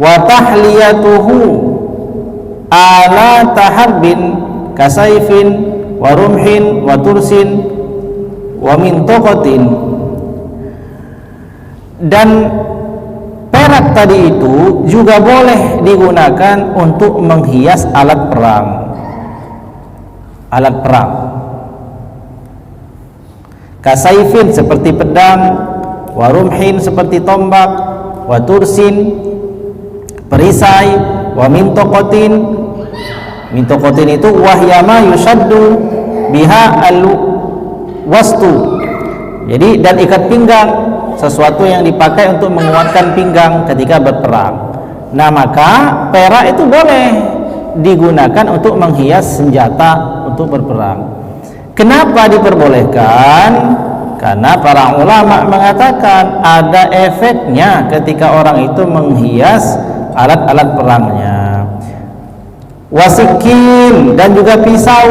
wa tahliyatuhu ala taharbin kasaifin wa rumhin wa tursin wa mintoqatin. Dan perak tadi itu juga boleh digunakan untuk menghias alat perang. Alat perang. Kasaifin seperti pedang, warumhin seperti tombak, wa tursin perisai, wa mintoqatin. Mintoqatin itu wahyama yusaddu biha al-wastu. Jadi dan ikat pinggang, sesuatu yang dipakai untuk menguatkan pinggang ketika berperang. Nah, maka perak itu boleh digunakan untuk menghias senjata untuk berperang. Kenapa diperbolehkan? Karena para ulama mengatakan ada efeknya ketika orang itu menghias alat-alat perangnya. Wasikin, dan juga pisau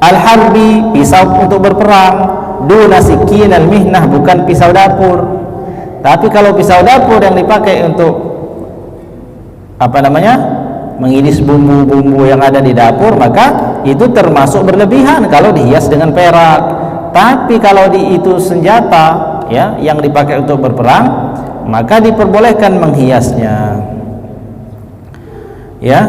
al-harbi, pisau untuk berperang. Duna sikin al-mihnah, bukan pisau dapur. Tapi kalau pisau dapur yang dipakai untuk mengiris bumbu-bumbu yang ada di dapur, maka itu termasuk berlebihan kalau dihias dengan perak. Tapi kalau itu senjata ya yang dipakai untuk berperang, maka diperbolehkan menghiasnya. Ya.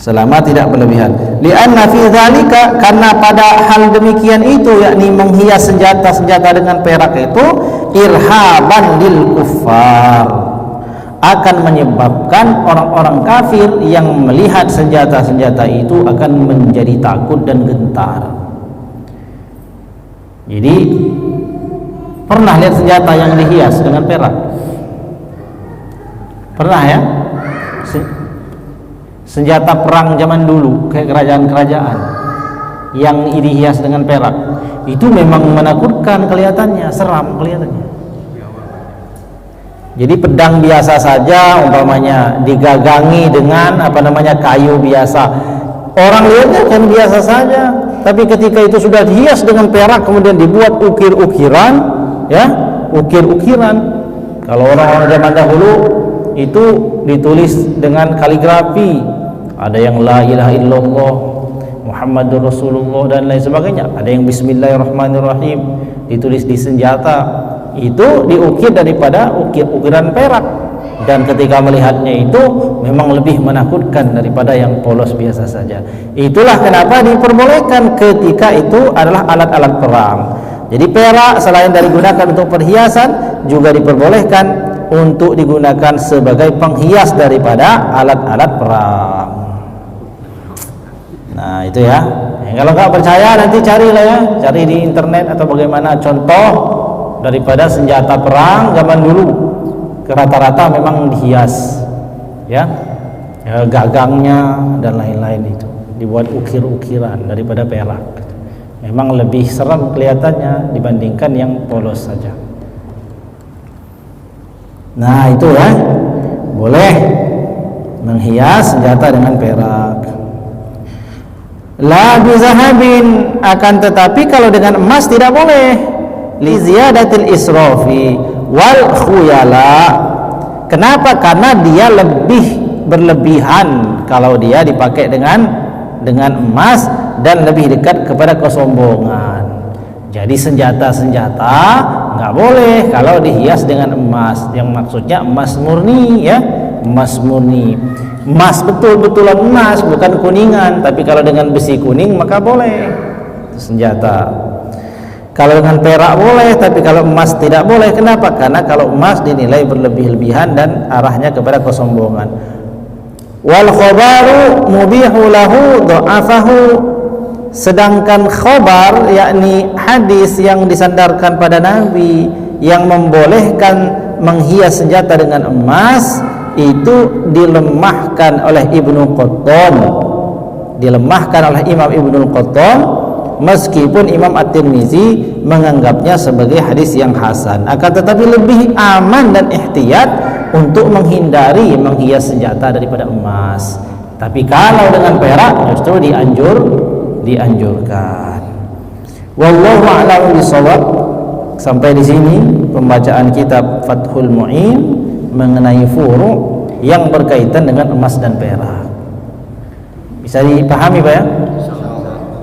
Selama tidak berlebihan. Li'anna fi dzalika, karena pada hal demikian itu, yakni menghias senjata-senjata dengan perak itu, irhaban lil kuffar, akan menyebabkan orang-orang kafir yang melihat senjata-senjata itu akan menjadi takut dan gentar. Jadi pernah lihat senjata yang dihias dengan perak? Pernah ya? Senjata perang zaman dulu kayak kerajaan-kerajaan yang dihias dengan perak itu memang menakutkan kelihatannya, seram kelihatannya. Jadi pedang biasa saja umpamanya digagangi dengan kayu biasa, orang lihatnya kan biasa saja, tapi ketika itu sudah dihias dengan perak kemudian dibuat ukir-ukiran, ya, ukir-ukiran. Kalau orang-orang zaman dahulu itu ditulis dengan kaligrafi, ada yang la ilaha illallah Muhammadur Rasulullah dan lain sebagainya, ada yang bismillahirrahmanirrahim ditulis di senjata, itu diukir daripada ukiran perak, dan ketika melihatnya itu memang lebih menakutkan daripada yang polos biasa saja. Itulah kenapa diperbolehkan ketika itu adalah alat-alat perang. Jadi perak selain dari digunakan untuk perhiasan juga diperbolehkan untuk digunakan sebagai penghias daripada alat-alat perang. Nah itu ya. Kalau nggak percaya nanti carilah ya, cari di internet atau bagaimana contoh daripada senjata perang zaman dulu. Rata-rata memang dihias, ya, gagangnya dan lain-lain itu dibuat ukir-ukiran daripada perak. Memang lebih serem kelihatannya dibandingkan yang polos saja. Nah itu ya, boleh menghias senjata dengan perak. La bizahabin, akan tetapi kalau dengan emas tidak boleh. Li ziyadatil israfi wal khuyala. Kenapa? Karena dia lebih berlebihan kalau dia dipakai dengan emas dan lebih dekat kepada kesombongan. Jadi senjata-senjata nggak boleh kalau dihias dengan emas, yang maksudnya emas murni ya, emas murni, emas betul-betulan emas, bukan kuningan. Tapi kalau dengan besi kuning maka boleh senjata. Kalau dengan perak boleh, tapi kalau emas tidak boleh. Kenapa? Karena kalau emas dinilai berlebih-lebihan dan arahnya kepada kesombongan. Wal khabaru mubihu lahu dha'afahu, sedangkan khabar yakni hadis yang disandarkan pada Nabi yang membolehkan menghias senjata dengan emas itu dilemahkan oleh Ibnu Qattan, dilemahkan oleh Imam Ibnu Qattan, meskipun Imam At-Tirmizi menganggapnya sebagai hadis yang hasan. Akan tetapi lebih aman dan ihtiyat untuk menghindari menghias senjata daripada emas. Tapi kalau dengan perak justru dianjurkan. Wallahu a'lam bishawab. sampai di sini pembacaan kitab Fathul Mu'in mengenai furu' yang berkaitan dengan emas dan perak. Bisa dipahami Pak ya?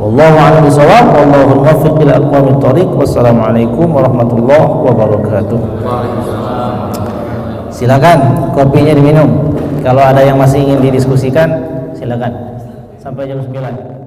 Wallahu a'lam bishawab, wallahu muwaffiq ila aqwamit thoriq. Wassalamualaikum warahmatullahi wabarakatuh. Silakan kopinya diminum. Kalau ada yang masih ingin didiskusikan, silakan. Sampai jam 9.